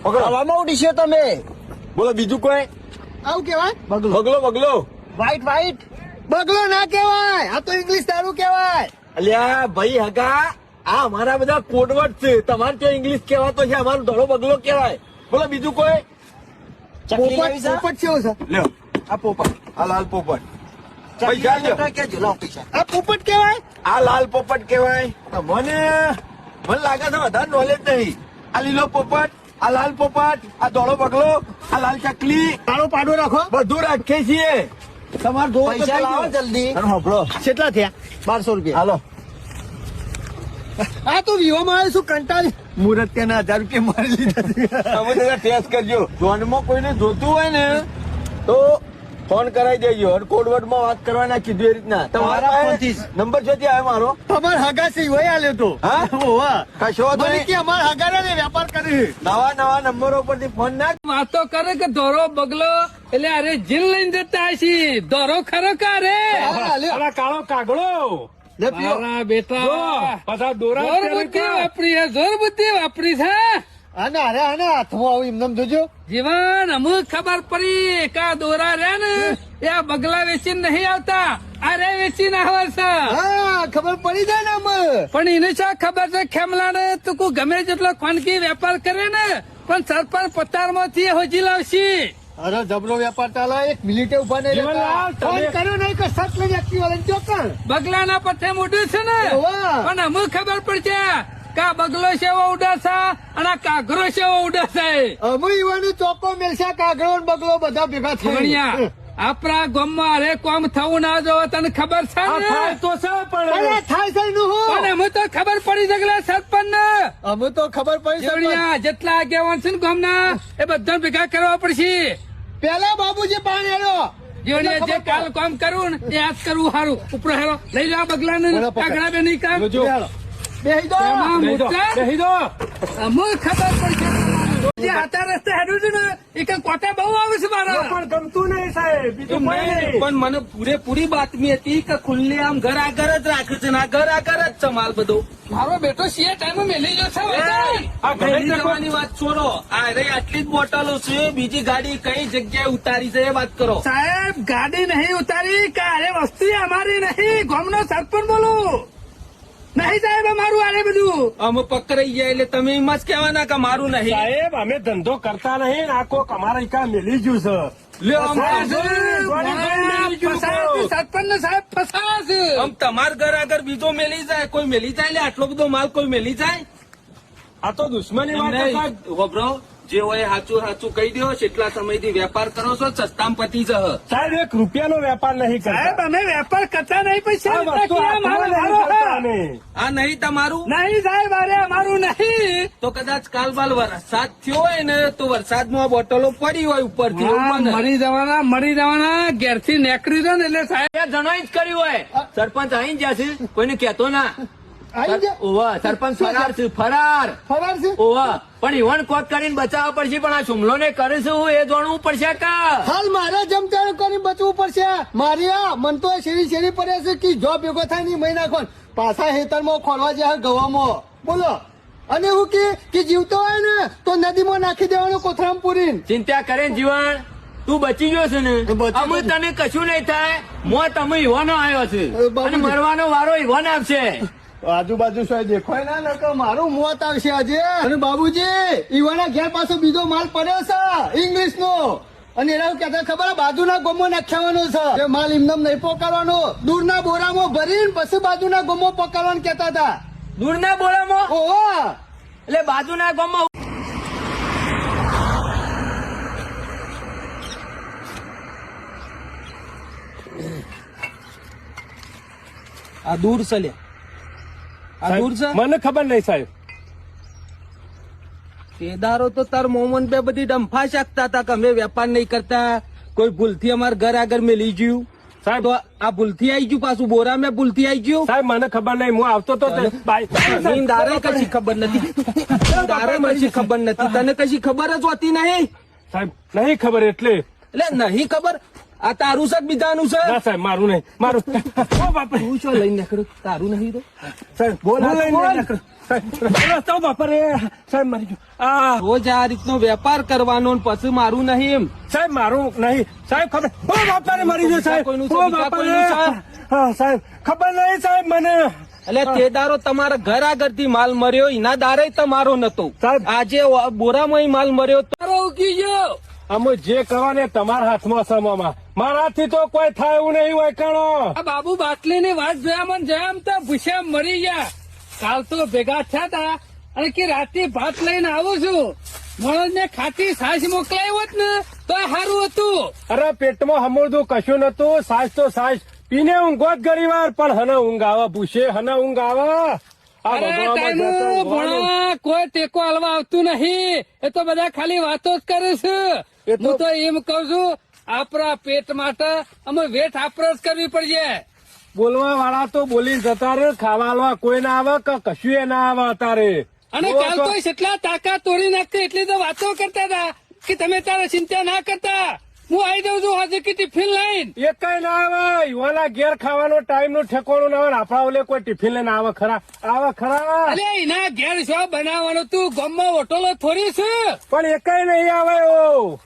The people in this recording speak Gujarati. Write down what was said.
હવામાં ઉડીશો તમે. બોલો બીજું કોઈ? આવું કેવાય? બગલો બગલો. વ્હાઈટ બગલો ના કેવાય, આ તો ઇંગ્લિશ દારૂ કેવાય. અલ્યા ભાઈ હગા, આ અમારા બધા કોડવર્ડ છે. તમારે ત્યાં ઇંગ્લિશ કહેવાતો છે, અમારો ધોળો બગલો કહેવાય. બોલો બીજું કોઈ? ચકલી લેવી છે? પોપટ કેવો છે? લ્યો આ પોપટ. આ લાલ પોપટ. ચકલી પૈસા લ્યો. લેવી તો કેજો, લાવો પૈસા. આ પોપટ કેવાય? આ લાલ પોપટ કહેવાય. મને લાગે છે વધારે નોલેજ નહીં. આ લીલો પોપટ, આ લાલ પોપટ, આ ધોળો બગલો, આ લાલ ચકલી, કાળો પાડો રાખો. બધું રાખીએ છીએ. તમારે જોવો તો પૈસા લાવો કહેજો. જલ્દી. અને સાંભળો, કેટલા થયા? 1200 રૂપિયા. હાલો આ તો વિવામાં આવે શું કંટાળી. મુહૂર્ત ત્યાંના 1000 રૂપિયા મારી લીધા. તમે જરા ટેસ્ટ કરજો. જોનમાં કોઈને જોતું હોય ને તો ફોન કરાવી દેજો. અને કોડવર્ડ માં વાત કરવાના કીધું એ રીતના. તમારા ફોનથી જ. નંબર જોતી આવ્યો મારો. અમાર હગા છે વહી આલ્યો તો. હા? ઓવા. કશો વાંધો મને નહીં. કે અમાર હગા ને વેપાર કરે. નવા નંબરો પરથી ફોન નાખ. વાતો કરે કે ધોરો બગલો એટલે અરે જીલ લઈને જતા હશી. ધોરો ખરો કારે અલા કાળો કાગડો. લે પીઓ. મારા બેટા પાછા દોરા જોર બુદ્ધિ વાપરી છે, જોર બુદ્ધિ વાપરી છે. આને હાથમાં આવું એમને જોજો. જીવન અમુક ખબર પડી કે આ દોરા રહ્યા ને એ આ બગલા વેચીને નહીં આવતા, અરે વેચીને આવે છે. હા ખબર પડી જાય ને અમે. પણ એને શા ખબર છે ખેમલા ને તું કોઈ ગમે જેટલો ખાનગી વેપાર કરે ને પણ સરપંચ પતાર માંથી હોજી લાવશી. અરે જબરો વેપાર ચાલે. એક મિનિટે ઉભા નહીં રહેતા. ફોન કર્યો નહીં કે સત લઈ વ્યક્તિ વાળા ચોકર. બગલા ના પથે મોઢું છે ને ઓવા. પણ અમુક ખબર પડશે કે આ બગલો સેવો ઉડાશે અને આ કાઘરો સેવો ઉડાશે. અમે ઈવાનું ચોકો મેલશે. કાગડો ને બગલો બધા ભેગા ભણ્યા થઈ. આપણા ગામમાં અરે કોમ થવું ના જોવે તને ખબર છે ને? તો છે પણ થાય છે નું પણ અમે તો ખબર પડી જગલા સરપંચ ને અમે તો ખબર પડી છે. જેટલા આગેવાન છે ને ગામના એ બધા ભેગા કરવા પડશે. પેલા બાબુજી પાણી આવ્યો. જેવડીએ જે કાલ કામ કરવું ને એ આજ કરવું સારું. ઉપર હેરો લઈ જાઓ બગલા ને કાગડા બે નહીં કામ બેહી દો. એમાં મોટા અમુક ખબર પડશે. જે હાથા રસ્તે હેડું છું ને એ કઈ કોટા બહુ આવે છે મારા. પણ ગમતું નહીં સાહેબ. બીજું કોઈ નહીં. પણ મને પૂરેપૂરી બાતમી હતી કે ખુલ્લી આમ ઘર આગળ જ રાખ્યું છે ને આ ઘર આગળ જ છે માલ બધો. મારો બેટો સીએ ટાઈમે મેલી ગયો છે. આ ઘરે મેલી જવાની વાત છોડો. આ રહી આટલી જ બોટલો છે. બીજી ગાડી કઈ જગ્યાએ ઉતારી છે એ વાત કરો. સાહેબ ગાડી નહીં ઉતારી કે અરે વસ્તી અમારી નહીં. ગામનો સરપંચ બોલું નહીં સાહેબ અમારું આરે બધું. અમે પકડાઈ ગયા એટલે તમે એમ જ કહેવાના કે મારું નહીં. સાહેબ અમે ધંધો કરતા નહીં. આ કોક અમારા ઈકા મેલી ગયું છે. લ્યો આમ સાહેબ, છે. સરપંચ ને સાહેબ ફસાશે. આમ તમારા ઘર આગળ બીજો મેલી જાય કોઈ મેલી જાય એટલે આટલો બધો માલ કોઈ મેલી જાય. આ તો દુશ્મની વાત છે, સાહેબ. વબરો જે હોય સાચું કહી દો. કેટલા સમયથી વેપાર કરો છો સસ્તામ પતિ જહ. સાહેબ 1 રૂપિયાનો વેપાર નહીં સાહેબ કરતા. અમે વેપાર કરતા નહીં પૈસા આ વસ્તુ હાથમાં નહીં કરતા અમે. આ નહીં તમારું નહીં સાહેબ અરે અમારું નહીં. તો કદાચ કાલ બાલ વરસાદ થયો હોય ને તો વરસાદમાં બોટલો પડી હોય ઉપરથી મરી જવાના ઘેર થી નેકરી દો ને એટલે સાહેબ જણાઈ જ કર્યું હોય. સરપંચ આઈ ગયા છે કોઈને કેતો ના. આવી ગયા? ઓવા સરપંચ ફરાર છે ફરાર. ફરાર છે. ઓવા પણ ઈવન કોટ કરીને બચાવવા પડશે પણ આ હુમલો ને કરે છે એ જાણવું પડશે કા. હાલ મારે જમચાર કરીને બચવું પડશે. મારિયા મન તો શેરી પડે છે કે જો ભેગો થાય નહીં મહિના ખોન પાછા હેતરમાં ખોલવા જાય ગવામાં. બોલો અને હું કે જીવતો હોય ને તો નદીમાં નાખી દેવાનું કોથરામ પૂરીને. ચિંતા કરે જીવન તું બચી ગયો છે ને બચી અમે ગયો. તને કશું નહીં થાય. મોત અમે ઈવાનો આવ્યો છે બાબુજી. અને મરવાનો વારો ઈવાન આવશે. આજુબાજુ સોય દેખાય ના નકર મારું મોત આવશે આજે. અને બાબુજી ઈવાના ઘેર પાછો બીજો માલ પડ્યો છે ઇંગ્લિશ નો. અને એના કહેતા ખબર બાજુના ગોમો નાખ્યાવાનો છે એ માલ એમને નહીં પોકારવાનો. દૂરના બોરામાં ભરીને પછી બાજુના ગોમો પોકારવાનું કહેતા હતા. દૂરના બોળામાં ઓહો એટલે બાજુના ગામમાં આ દૂર છે લ્યા. આ દૂર છે મને ખબર નહીં સાહેબ. તેદારો તો તાર મોમન બે બધી ડંફા શકતા હતા કે અમે વેપાર નહીં કરતા. કોઈ ભૂલથી અમારા ઘર આગળ મેલી ગયું સાહેબ તો આ ભૂલથી આવી ગયું પાછું બોરા મેં ભૂલથી આવી ગયું. સાહેબ મને ખબર નહીં. હું આવતો તો મને દારે કશી ખબર નથી. દારે કશી ખબર નથી. તને કશી ખબર જ હોતી નહીં. સાહેબ નહીં ખબર એટલે. એટલે નહીં ખબર આ તારું છે કે બીજાનું છે. ના સાહેબ મારું નહીં. મારું ઓ બાપરે. તું શું લઈને નીકળ્યું તારું નહીં તો સાહેબ બોલ હું લઈને બોલ. નીકળ્યો. સાહેબ તો બાપા રે સાહેબ મરી ગયો આ રોજ આ રીતનો વેપાર કરવાનો ને પછી મારું નહીં એમ. સાહેબ મારું નહીં સાહેબ ખબર ઓ બાપા રે મરી ગયો સાહેબ કોઈનું છે, ઓ બીજા બાપા કોઈનું છે? રે હા સાહેબ ખબર નહીં સાહેબ મને એટલે તે દારો તમારા ઘર આગળથી માલ મર્યો એના દારે તમારો નતો. સાહેબ. આજે બોરામાં માલ મર્યો તારો ઉકી ગયો. અમે જે કરો ને તમારા હાથમાં સમમાં મારાથી તો કોઈ થાય એવું નહીં હોય કણો આ બાબુ બાટલી ની વાત જોયા મને જયામ તો ભૂસ્યા મરી ગયા. કાલ તો ભેગા થયા તા અને કે રાતે ભાત લઈને આવું છું. મણસ ને ખાટી છાશ મોકલાવી હોત ને તો સારું હતું. અરે પેટમાં હમુરદું કશું નતું સાસ તો સાસ પીને ઊંઘો જ ઘણી વાર પણ હને ઊંઘ આવે પૂછે હને ઊંઘ આવે આ અરે ભગવાનમાં તાનું જતો ઊંઘવાનું. ભણા કોઈ ટેકો હાલવા આવતું નહીં. એ તો બધા ખાલી વાતો જ કરે છે. એ તો- હું તો એમ કઉ છું આપણા પેટ માટે અમે વેઠ આપરો જ કરવી પડશે. બોલવા વાળા તો બોલીને જતા રે ખાવા આલવા કોઈ ના આવે કે કશું એ ના આવે અત્યારે અને જો કાલ તો એટલા તાકાત તોડી નાખતી એટલી તો વાતો કરતા હતા કે તમે તારે ચિંતા ના કરતા. હું આવી દઉં છું આજે કે ટિફિન લઈને. એ કઈ ના આવે યુવાના ઘેર ખાવાનો ટાઈમ નું ઠેકોણું ના આવે ને આપણા ઓલે કોઈ ટિફિન લઈને આવે ખરા અલે એના ઘેર શું બનાવવાનું તું ગામમાં હોટલો થોડી છે. પણ એ કઈ નહીં આવે ઓ